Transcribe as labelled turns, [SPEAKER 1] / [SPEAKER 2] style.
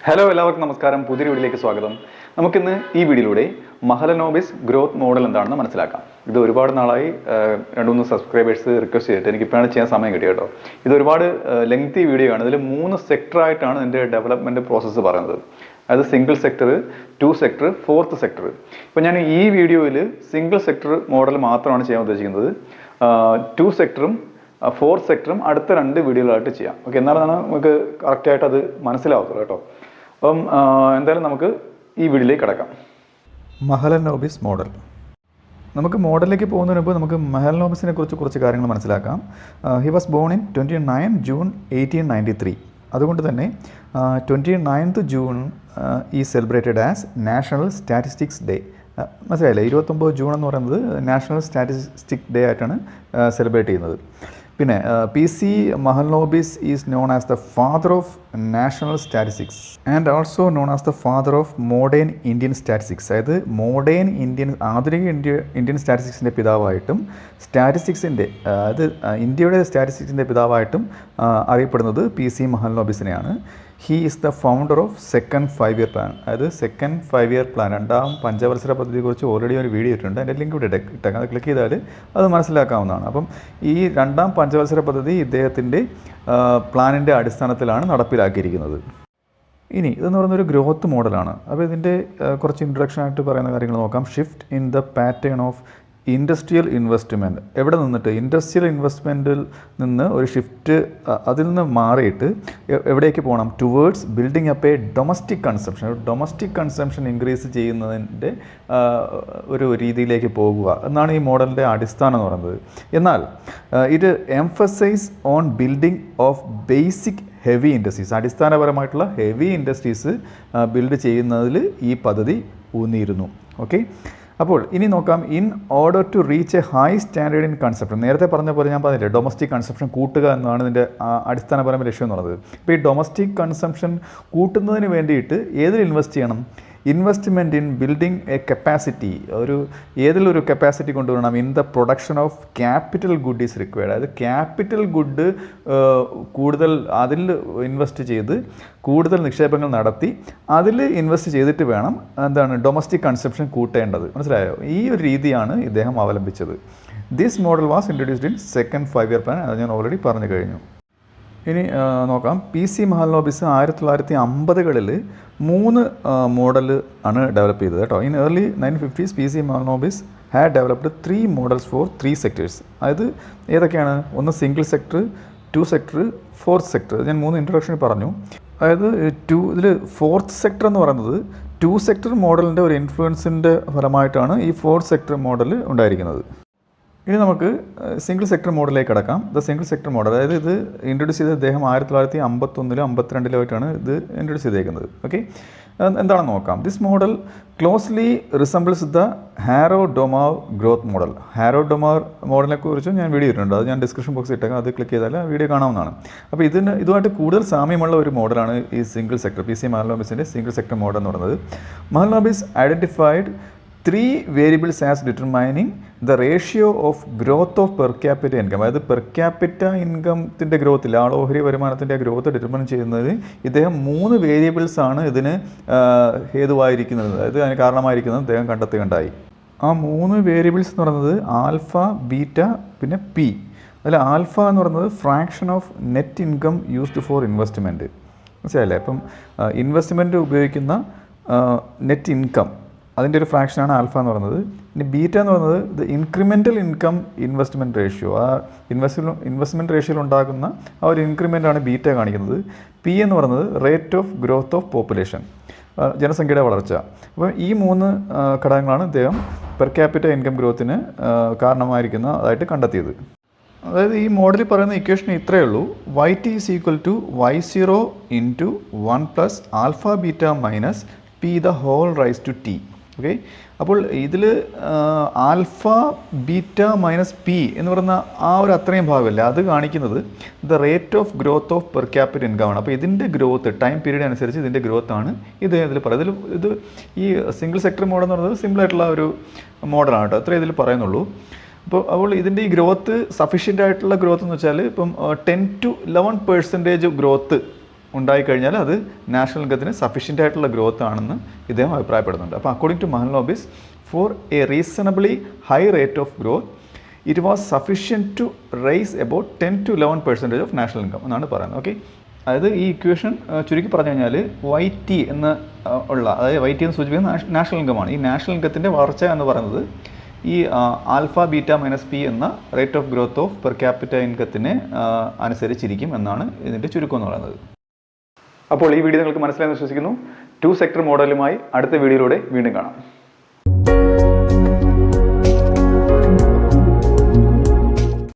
[SPEAKER 1] Hello എല്ലാവർക്കും നമസ്കാരം. പുതിയൊരു വീഡിയോയിലേക്ക് സ്വാഗതം. നമുക്കിന്ന് ഈ വീഡിയോയിലൂടെ മഹലനോബിസ് ഗ്രോത്ത് മോഡൽ എന്താണെന്ന് മനസ്സിലാക്കാം. ഇത് ഒരുപാട് നാളായി 2-3 സബ്സ്ക്രൈബേഴ്സ് റിക്വസ്റ്റ് ചെയ്തിട്ട് എനിക്കിപ്പോഴാണ് ചെയ്യാൻ സമയം കിട്ടിയത് കേട്ടോ. ഇത് ഒരുപാട് ലെങ്തി വീഡിയോ ആണ്. ഇതിൽ 3 സെക്ടറായിട്ടാണ് ഇതിൻ്റെ ഡെവലപ്മെൻറ്റ് പ്രോസസ്സ് പറയുന്നത്. അതായത് single sector, 2 sector, 4th sector. ഇപ്പോൾ ഞാൻ ഈ വീഡിയോയിൽ സിംഗിൾ സെക്ടർ മോഡൽ മാത്രമാണ് ചെയ്യാൻ ഉദ്ദേശിക്കുന്നത്. 2 സെക്ടറും 4th സെക്ടറും അടുത്ത 2 വീഡിയോകളായിട്ട് ചെയ്യാം. ഓക്കെ, എന്നാലാണ് നമുക്ക് കറക്റ്റായിട്ട് അത് മനസ്സിലാവത്തുള്ളൂ കേട്ടോ. അപ്പം എന്തായാലും നമുക്ക് ഈ വീഡിയോയിലേക്ക് കിടക്കാം. മഹലനോബിസ് മോഡൽ. നമുക്ക് മോഡലിലേക്ക് പോകുന്നതിന് മുമ്പ് നമുക്ക് മഹലനോബിസിനെ കുറിച്ച് കുറച്ച് കാര്യങ്ങൾ മനസ്സിലാക്കാം. He was born in 29 June 1893. അതുകൊണ്ട് തന്നെ 29th ജൂൺ ഈ celebrated as national statistics day. മനസ്സിലായില്ലേ? 29 ജൂൺ എന്ന് പറയുന്നത് നാഷണൽ സ്റ്റാറ്റിസ്റ്റിക് ഡേ ആയിട്ടാണ് സെലിബ്രേറ്റ് ചെയ്യുന്നത്. പിന്നെ PC Mahalanobis is known as the father of national statistics and also known as the father of modern Indian statistics. അതായത് ആധുനിക Indian സ്റ്റാറ്റിസ്റ്റിക്സിൻ്റെ പിതാവായിട്ടും സ്റ്റാറ്റിസ്റ്റിക്സിൻ്റെ അതായത് ഇന്ത്യയുടെ സ്റ്റാറ്റിസ്റ്റിക്സിൻ്റെ പിതാവായിട്ടും അറിയപ്പെടുന്നത് PC മഹലനോബിസിനെയാണ്. He is the founder of second 5-year plan. അതായത് സെക്കൻഡ് 5-year പ്ലാൻ, 2ാം പഞ്ചവത്സര പദ്ധതിയെക്കുറിച്ച് ഓൾറെഡി ഒരു വീഡിയോ ഇട്ടിട്ടുണ്ട്. അതിൻ്റെ ലിങ്ക് ഇവിടെ ഇട്ടേക്കാം. അത് ക്ലിക്ക് ചെയ്താൽ അത് മനസ്സിലാക്കാവുന്നതാണ്. അപ്പം ഈ 2ാം പഞ്ചവത്സര പദ്ധതി ഇദ്ദേഹത്തിൻ്റെ പ്ലാനിൻ്റെ അടിസ്ഥാനത്തിലാണ് നടപ്പിലാക്കിയിരിക്കുന്നത്. ഇനി ഇതെന്ന് പറയുന്നൊരു ഗ്രോത്ത് മോഡലാണ്. അപ്പോൾ ഇതിൻ്റെ കുറച്ച് ഇൻട്രൊഡക്ഷനായിട്ട് പറയുന്ന കാര്യങ്ങൾ നോക്കാം. Shift in the pattern of industrial investment. എവിടെ നിന്നിട്ട് ഇൻഡസ്ട്രിയൽ ഇൻവെസ്റ്റ്മെൻറ്റിൽ നിന്ന് ഒരു ഷിഫ്റ്റ്, അതിൽ നിന്ന് മാറിയിട്ട് എവിടേക്ക് പോകണം? Towards building up A domestic consumption. Domestic consumption increase ചെയ്യുന്നതിൻ്റെ ഒരു രീതിയിലേക്ക് പോകുക എന്നാണ് ഈ മോഡലിൻ്റെ അടിസ്ഥാനം എന്ന് പറയുന്നത്. എന്നാൽ ഇത് emphasise on building of basic heavy industries. അടിസ്ഥാനപരമായിട്ടുള്ള ഹെവി ഇൻഡസ്ട്രീസ് ബിൽഡ് ചെയ്യുന്നതിൽ ഈ പദ്ധതി ഊന്നിയിരുന്നു. ഓക്കെ, അപ്പോൾ ഇനി നോക്കാം. In order to reach a high standard in consumption. നേരത്തെ പറഞ്ഞ പോലെ ഞാൻ പറഞ്ഞില്ലേ, ഡൊമസ്റ്റിക് കൺസംഷൻ കൂട്ടുക എന്നാണ് ഇതിൻ്റെ അടിസ്ഥാനപരമായ ലക്ഷ്യം എന്ന് പറയുന്നത്. ഇപ്പോൾ ഈ ഡൊമസ്റ്റിക് കൺസംഷൻ കൂട്ടുന്നതിന് വേണ്ടിയിട്ട് ഏതിൽ ഇൻവെസ്റ്റ് ചെയ്യണം? Investment in building a capacity. ഏതിലൊരു കപ്പാസിറ്റി കൊണ്ടുവരണം? In the production of capital good is required. അതായത് ക്യാപിറ്റൽ ഗുഡ് കൂടുതൽ അതിൽ ഇൻവെസ്റ്റ് ചെയ്ത് കൂടുതൽ നിക്ഷേപങ്ങൾ നടത്തി അതിൽ ഇൻവെസ്റ്റ് ചെയ്തിട്ട് വേണം ഡൊമസ്റ്റിക് കൺസംഷൻ കൂട്ടേണ്ടത്. മനസ്സിലായോ? ഈ ഒരു രീതിയാണ് ഇദ്ദേഹം അവലംബിച്ചത്. This model was introduced in second 5-year plan. അത് ഞാൻ ഓൾറെഡി പറഞ്ഞു കഴിഞ്ഞു. ഇനി നോക്കാം. PC മഹലനോബിസ് 1950കളിൽ 3 മോഡൽ ആണ് ഡെവലപ്പ് ചെയ്തത് കേട്ടോ. In early 1950s PC Mahalanobis had developed 3 models for 3 sectors. അതായത് ഏതൊക്കെയാണ്? ഒന്ന് single sector, 2 sector, 4th sector. ഞാൻ 3 ഇൻട്രൊഡക്ഷനിൽ പറഞ്ഞു. അതായത് ഇതിൽ 4th സെക്ടർ എന്ന് പറയുന്നത് 2 സെക്ടർ മോഡലിൻ്റെ ഒരു ഇൻഫ്ലുവൻസിൻ്റെ ഫലമായിട്ടാണ് ഈ 4th സെക്ടർ മോഡൽ ഉണ്ടായിരിക്കുന്നത്. ഇനി നമുക്ക് സിംഗിൾ സെക്ടർ മോഡലിലേക്ക് കിടക്കാം. ദ സിംഗിൾ സെക്ടർ മോഡൽ, അതായത് ഇത് ഇൻട്രൊഡ്യൂസ് ചെയ്ത അദ്ദേഹം 1951-ലും 52-ലും ഇത് ഇൻട്രൊഡ്യൂസ് ചെയ്തേക്കുന്നത്. ഓക്കെ, എന്താണെന്ന് നോക്കാം. This model closely resembles the Harrod Domar growth model. Harrod Domar മോഡലിനെ കുറിച്ച് ഞാൻ വീഡിയോ ഇട്ടിട്ടുണ്ട്. അത് ഞാൻ ഡിസ്ക്രിപ്ഷൻ ബോക്സിൽ ഇട്ടേക്കാം. അത് ക്ലിക്ക് ചെയ്താൽ ആ വീഡിയോ കാണാവുന്നതാണ്. അപ്പോൾ ഇതുമായിട്ട് കൂടുതൽ സാമ്യമുള്ള ഒരു മോഡലാണ് ഈ സിംഗിൾ സെക്ടർ, PC മഹലനോബിസിൻ്റെ സിംഗിൾ സെക്ടർ മോഡൽ എന്ന് പറയുന്നത്. Mahalanobis identified 3 variables as determining the ratio of growth of per capita income. അതായത് പെർ ക്യാപിറ്റ ഇൻകത്തിൻ്റെ ഗ്രോത്തിൽ, ആളോഹരി വരുമാനത്തിൻ്റെ ഗ്രോത്ത് ഡിറ്റർമൈൻ ചെയ്യുന്നതിന് ഇദ്ദേഹം 3 വേരിയബിൾസാണ് ഇതിന് ഹേതുവായിരിക്കുന്നത്, അതായത് അതിന് കാരണമായിരിക്കുന്നത് അദ്ദേഹം കണ്ടെത്തുകയുണ്ടായി. ആ 3 വേരിയബിൾസ് എന്ന് പറയുന്നത് ആൽഫ, ബീറ്റ, പിന്നെ P. അതിൽ ആൽഫ എന്ന് പറയുന്നത് fraction of net income used for investment. മനസ്സിലായില്ലേ? അപ്പം ഇൻവെസ്റ്റ്മെൻറ്റ് ഉപയോഗിക്കുന്ന നെറ്റ് ഇൻകം, അതിൻ്റെ ഒരു ഫ്രാക്ഷനാണ് ആൽഫ എന്ന് പറയുന്നത്. ഇനി ബീറ്റ എന്ന് പറയുന്നത് ഇത് ഇൻക്രിമെൻ്റൽ ഇൻകം ഇൻവെസ്റ്റ്മെൻറ്റ് റേഷ്യോ. ആ ഇൻവെസ്റ്റ്മെൻറ്റ് റേഷ്യോയിൽ ഉണ്ടാകുന്ന ആ ഒരു ഇൻക്രിമെൻ്റാണ് ബീറ്റ കാണിക്കുന്നത്. P എന്ന് പറയുന്നത് rate of growth of population, ജനസംഖ്യയുടെ വളർച്ച. അപ്പോൾ ഈ 3 ഘടകങ്ങളാണ് ഇദ്ദേഹം പെർ ക്യാപിറ്റ ഇൻകം ഗ്രോത്തിന് കാരണമായിരിക്കുന്നതായിട്ട് കണ്ടെത്തിയത്. അതായത് ഈ മോഡലിൽ പറയുന്ന ഇക്വേഷൻ ഇത്രയേ ഉള്ളൂ. YT = Y0 × 1 + alpha beta minus P the whole raised to T. Okay, അപ്പോൾ ഇതിൽ ആൽഫ ബീറ്റ മൈനസ് P എന്ന് പറയുന്ന ആ ഒരു അത്രയും ഭാഗമല്ല, അത് കാണിക്കുന്നത് the rate of growth of per capital income ആണ്. അപ്പോൾ ഇതിൻ്റെ ഗ്രോത്ത് ടൈം പീരീഡ് അനുസരിച്ച് ഇതിൻ്റെ ഗ്രോത്ത് ആണ് ഇതിൽ പറയുന്നത്. ഇത് ഈ സിംഗിൾ സെക്ടർ മോഡൽ എന്ന് പറയുന്നത് സിമ്പിളായിട്ടുള്ള ഒരു മോഡലാണ് കേട്ടോ. അത്രേ ഇതിൽ പറയുന്നുള്ളൂ. അപ്പോൾ ഇതിൻ്റെ ഈ ഗ്രോത്ത് സഫീഷ്യൻ്റ് ആയിട്ടുള്ള ഗ്രോത്ത് എന്ന് വെച്ചാൽ ഇപ്പം 10 to 11% ഗ്രോത്ത് ഉണ്ടായിക്കഴിഞ്ഞാൽ അത് നാഷണൽ ഇൻകത്തിന് സഫീഷ്യൻ്റ് ആയിട്ടുള്ള ഗ്രോത്ത് ആണെന്ന് ഇദ്ദേഹം അഭിപ്രായപ്പെടുന്നുണ്ട്. അപ്പോൾ according to Mahalanobis, for a reasonably high rate of growth it was sufficient to rise about 10 to 11% of national income എന്നാണ് പറയുന്നത്. ഓക്കെ, അതായത് ഈ ഇക്വേഷൻ ചുരുക്കി പറഞ്ഞു കഴിഞ്ഞാൽ YT എന്ന് ഉള്ള, അതായത് YT എന്ന് സൂചിപ്പിക്കുന്നത് നാഷണൽ ഇൻകമാണ്. ഈ നാഷണൽ ഇൻകത്തിൻ്റെ വളർച്ച എന്ന് പറയുന്നത് ഈ ആൽഫ ബീറ്റ മൈനസ് പി എന്ന rate of growth of per capita ഇൻകത്തിനെ അനുസരിച്ചിരിക്കും എന്നാണ് ഇതിൻ്റെ ചുരുക്കം എന്ന് പറയുന്നത്. അപ്പോൾ ഈ വീഡിയോ നിങ്ങൾക്ക് മനസ്സിലായെന്ന് വിശ്വസിക്കുന്നു. 2 സെക്ടർ മോഡലുമായി അടുത്ത വീഡിയോയിലൂടെ വീണ്ടും കാണാം.